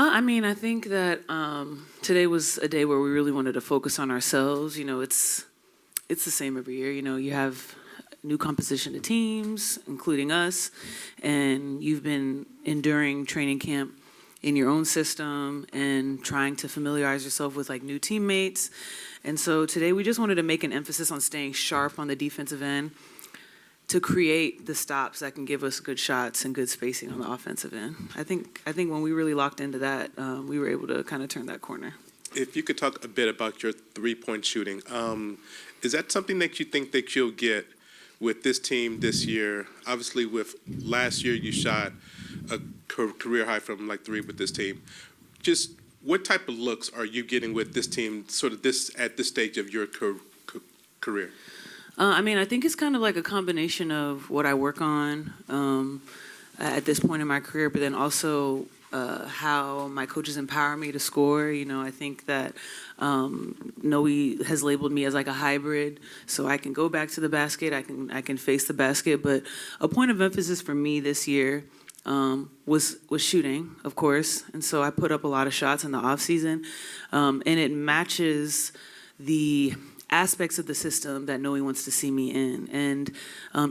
I mean, I think that today was a day where we really wanted to focus on ourselves. You know, it's the same every year. You know, you have new composition of teams, including us, and you've been enduring training camp in your own system and trying to familiarize yourself with like new teammates. And so today we just wanted to make an emphasis on staying sharp on the defensive end to create the stops that can give us good shots and good spacing on the offensive end. I think when we really locked into that, we were able to kind of turn that corner. If you could talk a bit about your three-point shooting, is that something that you think that you'll get with this team this year? Obviously, with last year you shot a career high from like three with this team. Just what type of looks are you getting with this team, sort of at this stage of your career? I mean, I think it's kind of like a combination of what I work on at this point in my career, but then also how my coaches empower me to score. You know, I think that Noe has labeled me as like a hybrid, so I can go back to the basket, I can face the basket, but a point of emphasis for me this year was shooting, of course, and so I put up a lot of shots in the off season, and it matches the aspects of the system that Noe wants to see me in. And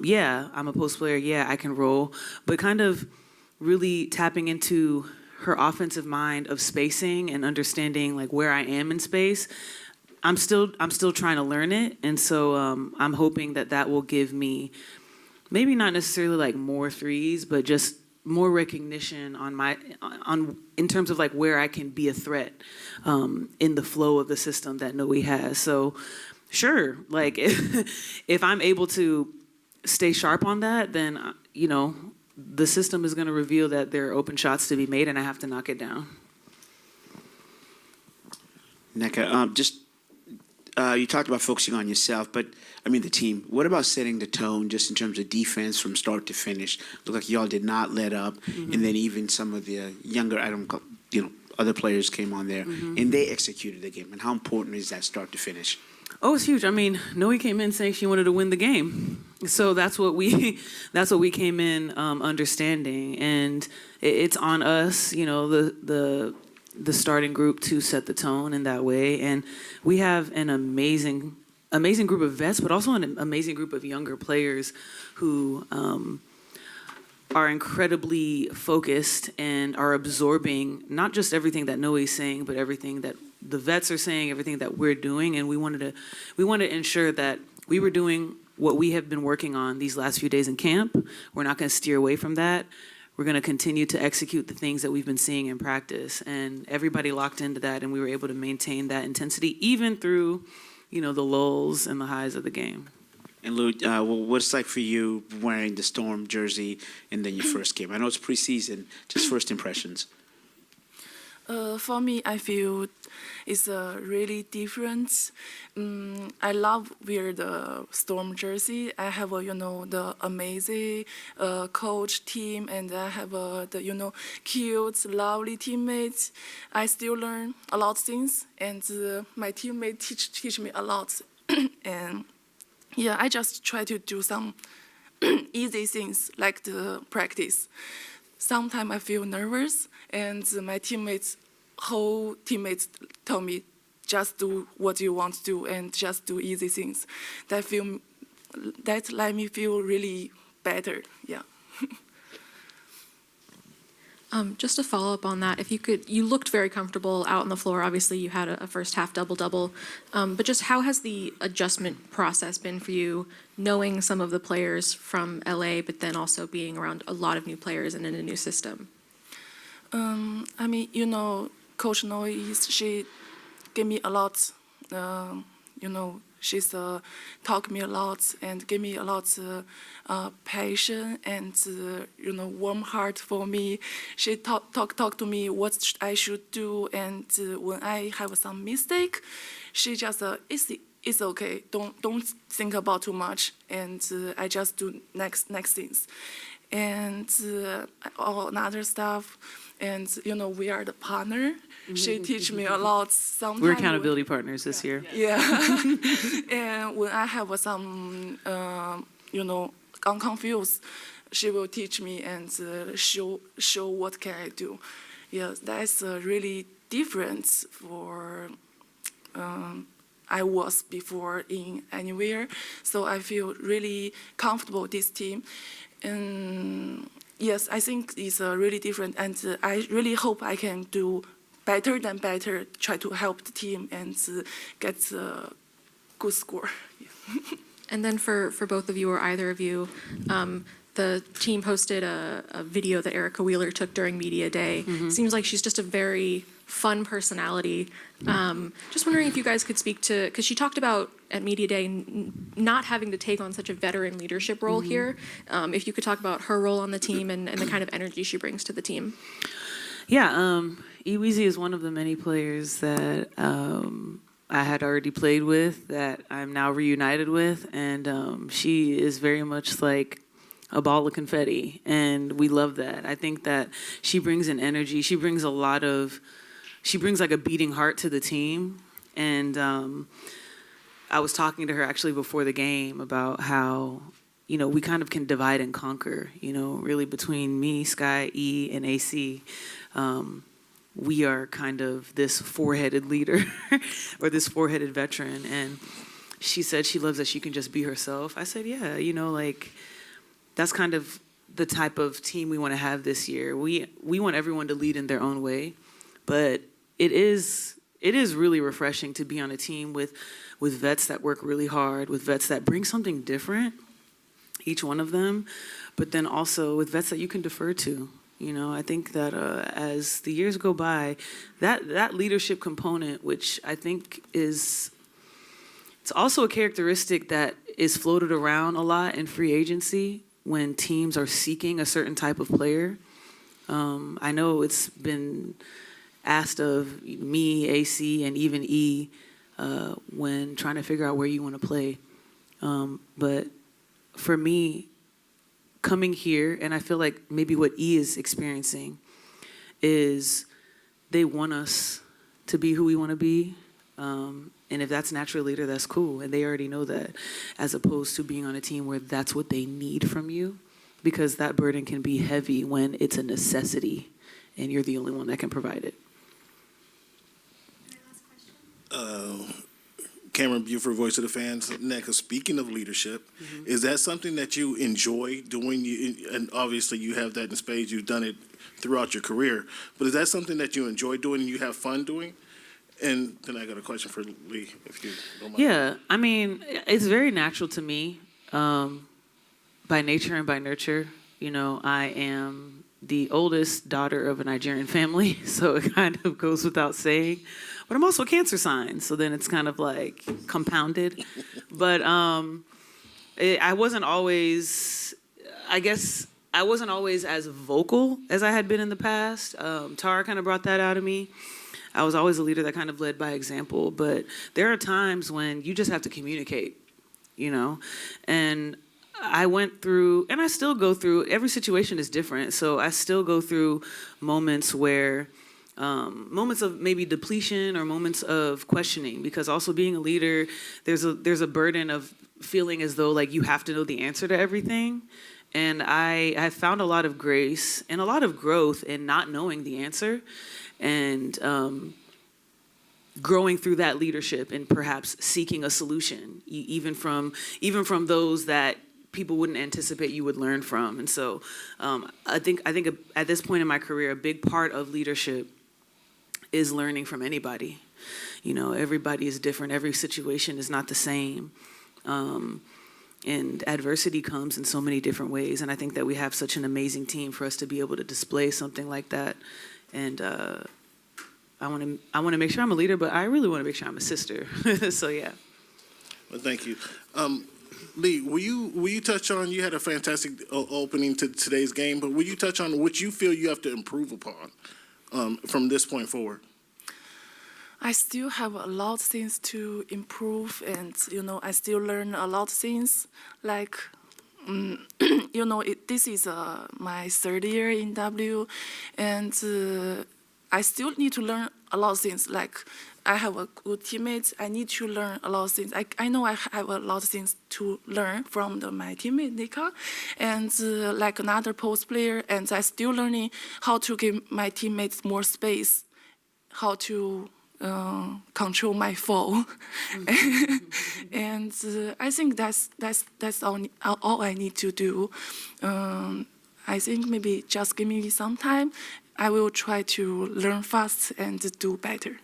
yeah, I'm a post player, yeah, I can roll, but kind of really tapping into her offensive mind of spacing and understanding like where I am in space. I'm still trying to learn it, and so I'm hoping that will give me maybe not necessarily like more threes, but just more recognition in terms of like where I can be a threat in the flow of the system that Noe has. So sure, like if I'm able to stay sharp on that, then you know the system is going to reveal that there are open shots to be made, and I have to knock it down. Nneka, you talked about focusing on yourself, but I mean the team. What about setting the tone just in terms of defense from start to finish? Looked like y'all did not let up, and then even some of the younger, other players came on there, and they executed the game. And how important is that start to finish? Oh, it's huge. I mean, Noe came in saying she wanted to win the game, so that's what we came in understanding, and it's on us, you know, the starting group to set the tone in that way. And we have an amazing group of vets, but also an amazing group of younger players who are incredibly focused and are absorbing not just everything that Noe's saying, but everything that the vets are saying, everything that we're doing. And we wanted to ensure that we were doing what we have been working on these last few days in camp. We're not going to steer away from that. We're going to continue to execute the things that we've been seeing in practice. And everybody locked into that, and we were able to maintain that intensity even through, you know, the lulls and the highs of the game. And Lou, what's it like for you wearing the Storm jersey and then your first game? I know it's preseason, just first impressions. For me, I feel it's really different. I love wear the Storm jersey. I have the amazing coach team, and I have the cute, lovely teammates. I still learn a lot of things, and my teammates teach me a lot. And yeah, I just try to do some easy things like the practice. Sometimes I feel nervous, and my whole teammates tell me, just do what you want to do and just do easy things. That let me feel really better, yeah. Just to follow up on that, if you looked very comfortable out on the floor. Obviously, you had a first half double-double. But just how has the adjustment process been for you, knowing some of the players from LA, but then also being around a lot of new players and in a new system? I mean, Coach Noe, she gave me a lot, she's taught me a lot and gave me a lot patience and warm heart for me. She talk to me what I should do, and when I have some mistake, she just it's okay. Don't think about too much, and I just do next things, and all another stuff. And we are the partner. She teach me a lot. Sometimes we're accountability partners this year. Yeah. And when I have some, I'm confused, she will teach me and show what can I do. Yeah, that's really different for I was before in anywhere. So I feel really comfortable with this team. And yes, I think it's really different. And I really hope I can do better than better, try to help the team and get a good score. And then for both of you or either of you, the team posted a video that Erica Wheeler took during Media Day. Seems like she's just a very fun personality. Just wondering if you guys could speak to, because she talked about at Media Day not having to take on such a veteran leadership role here. If you could talk about her role on the team and the kind of energy she brings to the team. Yeah, Iweezy is one of the many players that I had already played with that I'm now reunited with, and she is very much like a ball of confetti, and we love that. I think that she brings an energy. She brings like a beating heart to the team, and I was talking to her actually before the game about how, you know, we kind of can divide and conquer, you know, really between me, Sky, E, and AC. We are kind of this four-headed leader or this four-headed veteran. And she said she loves that she can just be herself. I said, yeah, you know, like that's kind of the type of team we want to have this year. We want everyone to lead in their own way, but it is really refreshing to be on a team with vets that work really hard, with vets that bring something different, each one of them, but then also with vets that you can defer to. You know, I think that as the years go by, that leadership component, which I think it's also a characteristic that is floated around a lot in free agency when teams are seeking a certain type of player. I know it's been asked of me, AC, and even E when trying to figure out where you want to play. But for me, coming here, and I feel like maybe what E is experiencing is they want us to be who we want to be. And if that's natural leader, that's cool. And they already know that, as opposed to being on a team where that's what they need from you, because that burden can be heavy when it's a necessity and you're the only one that can provide it. Cameron Buford, Voice of the Fans. Nneka, speaking of leadership, is that something that you enjoy doing? And obviously you have that in spades. You've done it throughout your career. But is that something that you enjoy doing and you have fun doing? And then I got a question for Lee, if you don't mind. Yeah, I mean, it's very natural to me, by nature and by nurture. You know, I am the oldest daughter of a Nigerian family, so it kind of goes without saying. But I'm also a Cancer sign, so then it's kind of like compounded. But I wasn't always, I guess, I wasn't always as vocal as I had been in the past. Tara kind of brought that out of me. I was always a leader that kind of led by example. But there are times when you just have to communicate, you know. And I went through, and I still go through, every situation is different. So I still go through moments where, moments of maybe depletion or moments of questioning, because also being a leader, there's a burden of feeling as though like you have to know the answer to everything. And I have found a lot of grace and a lot of growth in not knowing the answer, and growing through that leadership and perhaps seeking a solution, even from those that people wouldn't anticipate you would learn from. And so I think at this point in my career, a big part of leadership is learning from anybody. You know, everybody is different. Every situation is not the same. And adversity comes in so many different ways. And I think that we have such an amazing team for us to be able to display something like that. And I want to make sure I'm a leader, but I really want to make sure I'm a sister. So yeah. Well, thank you. Lee, will you touch on, you had a fantastic opening to today's game, but will you touch on what you feel you have to improve upon from this point forward? I still have a lot of things to improve, and you know, I still learn a lot of things. Like, you know, this is my third year in W, and I still need to learn a lot of things. Like I have a good teammate. I need to learn a lot of things. I know I have a lot of things to learn from my teammate Nneka, and like another post player. And I still learning how to give my teammates more space, how to control my fall, and I think that's all I need to do. I think maybe just give me some time. I will try to learn fast and do better.